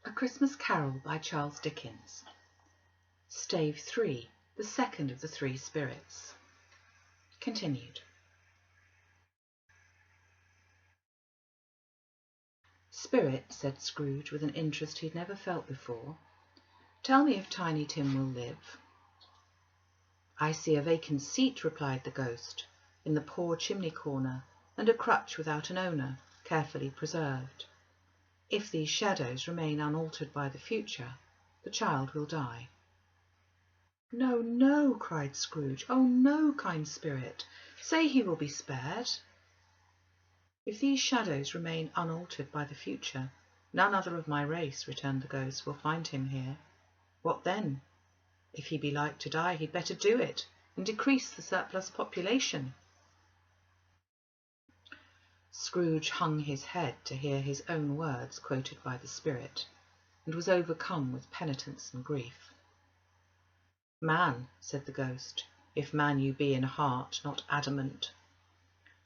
A Christmas Carol by Charles Dickens. Stave 3, the second of the three spirits. Continued. Spirit, said Scrooge with an interest he had never felt before, tell me if Tiny Tim will live. I see a vacant seat, replied the ghost, in the poor chimney corner, and a crutch without an owner, carefully preserved. If these shadows remain unaltered by the future, the child will die. No, no, cried Scrooge. Oh, no, kind spirit. Say he will be spared. If these shadows remain unaltered by the future, none other of my race, returned the ghost, will find him here. What then? If he be like to die, he'd better do it, and decrease the surplus population. Scrooge hung his head to hear his own words quoted by the spirit, and was overcome with penitence and grief. Man, said the ghost, if man you be in heart, not adamant,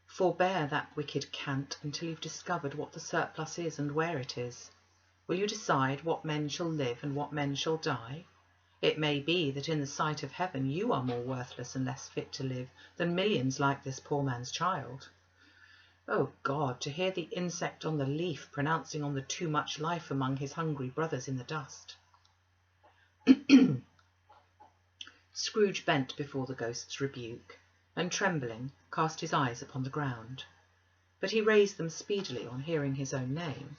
forbear that wicked cant until you've discovered what the surplus is and where it is. Will you decide what men shall live and what men shall die? It may be that in the sight of heaven you are more worthless and less fit to live than millions like this poor man's child. Oh God, to hear the insect on the leaf pronouncing on the too much life among his hungry brothers in the dust. Scrooge bent before the ghost's rebuke, and trembling cast his eyes upon the ground, but he raised them speedily on hearing his own name.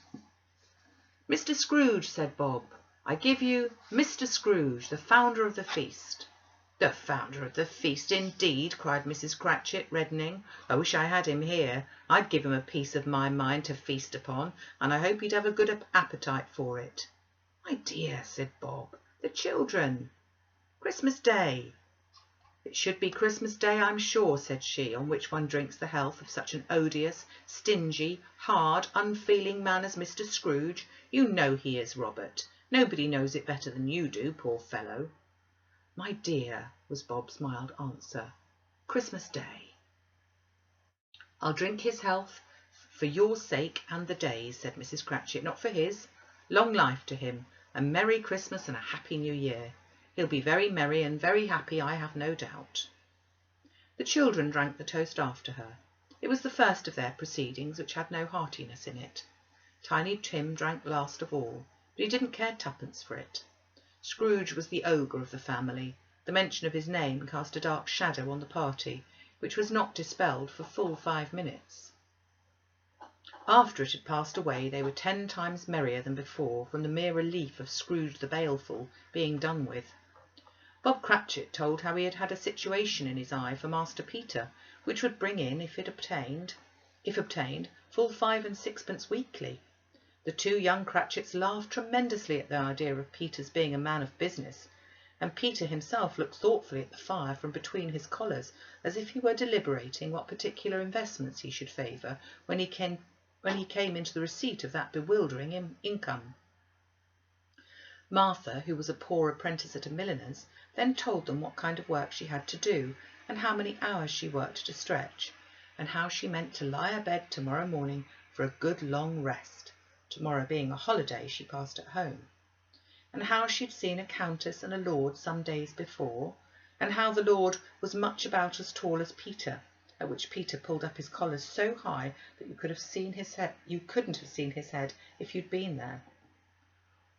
Mr. Scrooge, said Bob, I give you Mr. Scrooge, the founder of the feast. The founder of the feast, indeed, cried Mrs. Cratchit, reddening. I wish I had him here. I'd give him a piece of my mind to feast upon, and I hope he'd have a good appetite for it. My dear, said Bob, the children. Christmas Day. It should be Christmas Day, I'm sure, said she, on which one drinks the health of such an odious, stingy, hard, unfeeling man as Mr. Scrooge. You know he is, Robert. Nobody knows it better than you do, poor fellow. My dear, was Bob's mild answer, Christmas Day. I'll drink his health for your sake and the day's, said Mrs. Cratchit, not for his. Long life to him, a Merry Christmas and a Happy New Year. He'll be very merry and very happy, I have no doubt. The children drank the toast after her. It was the first of their proceedings which had no heartiness in it. Tiny Tim drank last of all, but he didn't care twopence for it. Scrooge was the ogre of the family. The mention of his name cast a dark shadow on the party, which was not dispelled for full 5 minutes. After it had passed away, they were 10 times merrier than before from the mere relief of Scrooge the Baleful being done with. Bob Cratchit told how he had had a situation in his eye for Master Peter, which would bring in, if obtained, full 5 and 6pence weekly. The 2 young Cratchits laughed tremendously at the idea of Peter's being a man of business, and Peter himself looked thoughtfully at the fire from between his collars, as if he were deliberating what particular investments he should favour when he came into the receipt of that bewildering income. Martha, who was a poor apprentice at a milliner's, then told them what kind of work she had to do, and how many hours she worked to stretch, and how she meant to lie abed tomorrow morning for a good long rest, tomorrow being a holiday she passed at home, and how she'd seen a countess and a lord some days before, and how the lord was much about as tall as Peter, at which Peter pulled up his collars so high that you couldn't have seen his head if you'd been there.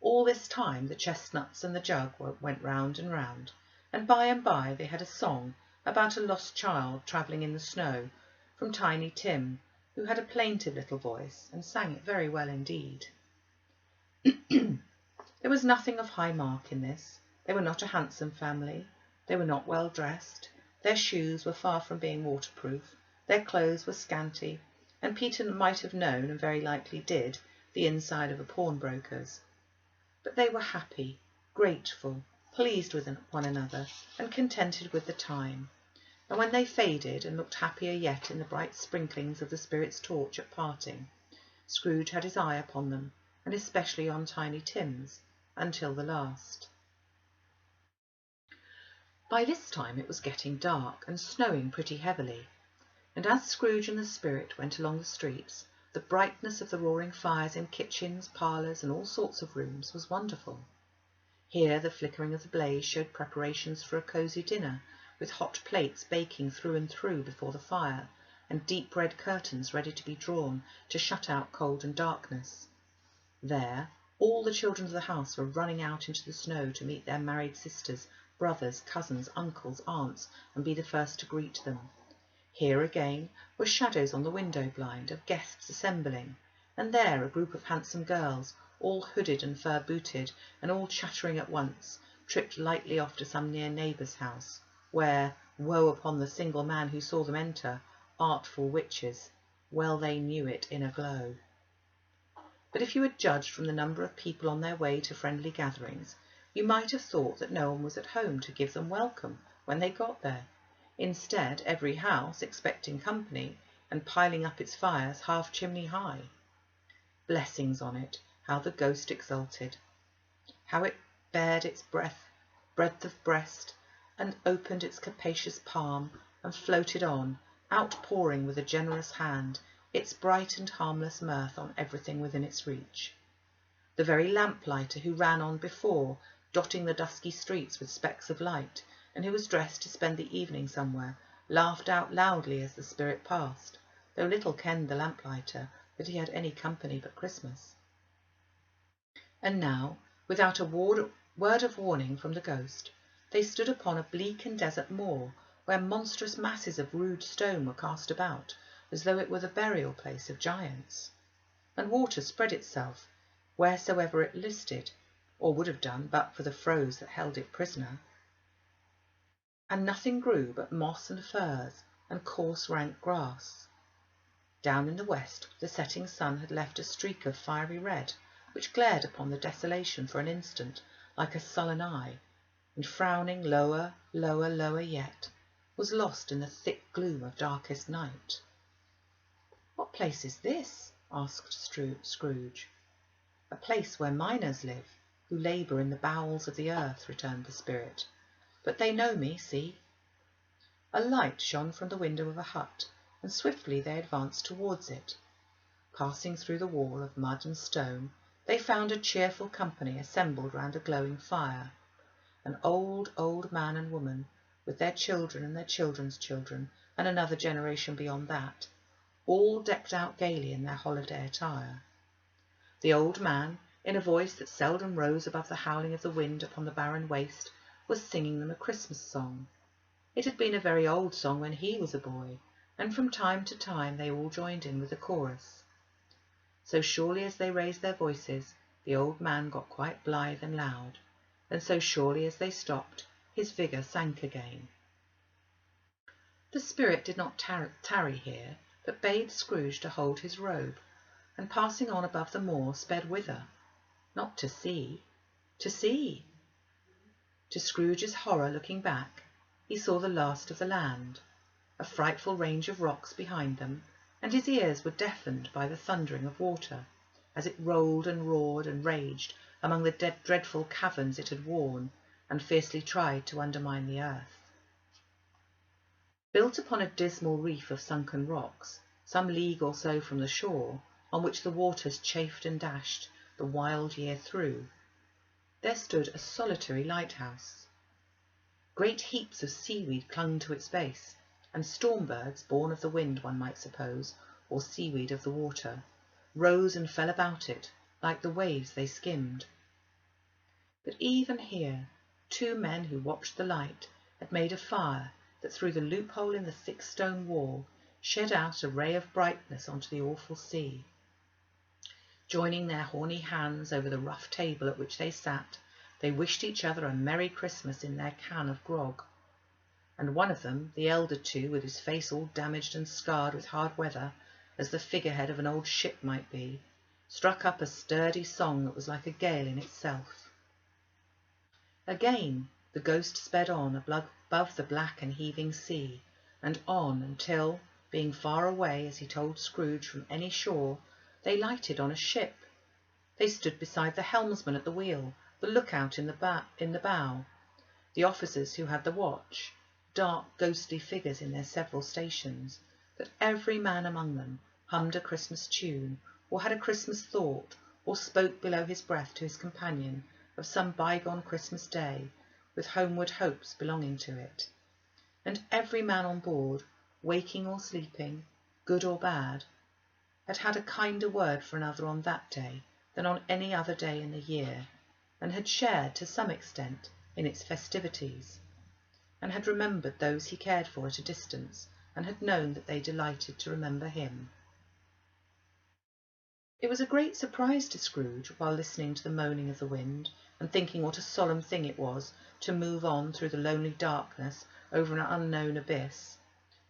All this time the chestnuts and the jug went round and round, and by they had a song about a lost child travelling in the snow, from Tiny Tim, who had a plaintive little voice and sang it very well indeed. There was nothing of high mark in this. They were not a handsome family. They were not well dressed. Their shoes were far from being waterproof. Their clothes were scanty, and Peter might have known, and very likely did, the inside of a pawnbroker's. But they were happy, grateful, pleased with one another, and contented with the time. And when they faded and looked happier yet in the bright sprinklings of the spirit's torch at parting, Scrooge had his eye upon them, and especially on Tiny Tim's, until the last. By this time it was getting dark and snowing pretty heavily, and as Scrooge and the spirit went along the streets, The brightness of the roaring fires in kitchens, parlours, and all sorts of rooms was wonderful. Here the flickering of the blaze showed preparations for a cosy dinner, with hot plates baking through and through before the fire, and deep red curtains ready to be drawn to shut out cold and darkness. There, all the children of the house were running out into the snow to meet their married sisters, brothers, cousins, uncles, aunts, and be the first to greet them. Here again were shadows on the window blind of guests assembling, and there a group of handsome girls, all hooded and fur-booted, and all chattering at once, tripped lightly off to some near neighbour's house, where, woe upon the single man who saw them enter, artful witches, well they knew it in a glow. But if you had judged from the number of people on their way to friendly gatherings, you might have thought that no one was at home to give them welcome when they got there. Instead, every house expecting company, and piling up its fires half chimney high. Blessings on it, how the ghost exulted! How it bared its breadth of breast, and opened its capacious palm, and floated on, outpouring with a generous hand its bright and harmless mirth on everything within its reach. The very lamplighter who ran on before, dotting the dusky streets with specks of light, and who was dressed to spend the evening somewhere, laughed out loudly as the spirit passed, though little kenned the lamplighter that he had any company but Christmas. And now, without a word of warning from the ghost, they stood upon a bleak and desert moor, where monstrous masses of rude stone were cast about, as though it were the burial place of giants. And water spread itself wheresoever it listed, or would have done but for the froze that held it prisoner. And nothing grew but moss and furze and coarse rank grass. Down in the west the setting sun had left a streak of fiery red, which glared upon the desolation for an instant like a sullen eye, and frowning lower, lower, lower yet, was lost in the thick gloom of darkest night. "What place is this?" asked Scrooge. "A place where miners live, who labour in the bowels of the earth," returned the spirit. "But they know me, see." A light shone from the window of a hut, and swiftly they advanced towards it. Passing through the wall of mud and stone, they found a cheerful company assembled round a glowing fire. An old man and woman, with their children and their children's children, and another generation beyond that, all decked out gaily in their holiday attire. The old man, in a voice that seldom rose above the howling of the wind upon the barren waste, was singing them a Christmas song. It had been a very old song when he was a boy, and from time to time they all joined in with the chorus. So surely as they raised their voices, the old man got quite blithe and loud, and so surely as they stopped, his vigour sank again. The spirit did not tarry here, but bade Scrooge to hold his robe, and passing on above the moor, sped whither? Not to see, to sea. To Scrooge's horror, looking back, he saw the last of the land, a frightful range of rocks behind them, and his ears were deafened by the thundering of water, as it rolled and roared and raged among the dreadful caverns it had worn, and fiercely tried to undermine the earth. Built upon a dismal reef of sunken rocks, some league or so from the shore, on which the waters chafed and dashed the wild year through, there stood a solitary lighthouse. Great heaps of seaweed clung to its base, and storm-birds, born of the wind one might suppose, or seaweed of the water, rose and fell about it like the waves they skimmed. But even here, two men who watched the light had made a fire that through the loophole in the thick stone wall shed out a ray of brightness onto the awful sea. Joining their horny hands over the rough table at which they sat, they wished each other a Merry Christmas in their can of grog. And one of them, the elder two, with his face all damaged and scarred with hard weather, as the figurehead of an old ship might be, struck up a sturdy song that was like a gale in itself. Again the ghost sped on above the black and heaving sea, and on until, being far away, as he told Scrooge, from any shore, they lighted on a ship. They stood beside the helmsman at the wheel, the lookout in the bow, the officers who had the watch, dark ghostly figures in their several stations, but every man among them hummed a Christmas tune, or had a Christmas thought, or spoke below his breath to his companion of some bygone Christmas day, with homeward hopes belonging to it. And every man on board, waking or sleeping, good or bad, had had a kinder word for another on that day than on any other day in the year, and had shared to some extent in its festivities, and had remembered those he cared for at a distance, and had known that they delighted to remember him. It was a great surprise to Scrooge, while listening to the moaning of the wind, and thinking what a solemn thing it was to move on through the lonely darkness over an unknown abyss,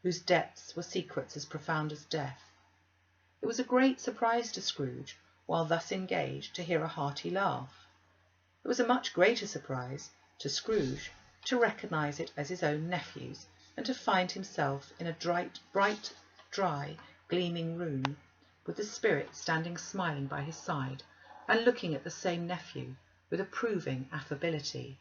whose depths were secrets as profound as death. It was a great surprise to Scrooge, while thus engaged, to hear a hearty laugh. It was a much greater surprise to Scrooge to recognise it as his own nephew's, and to find himself in a bright, dry, gleaming room, with the Spirit standing smiling by his side, and looking at the same nephew with approving affability.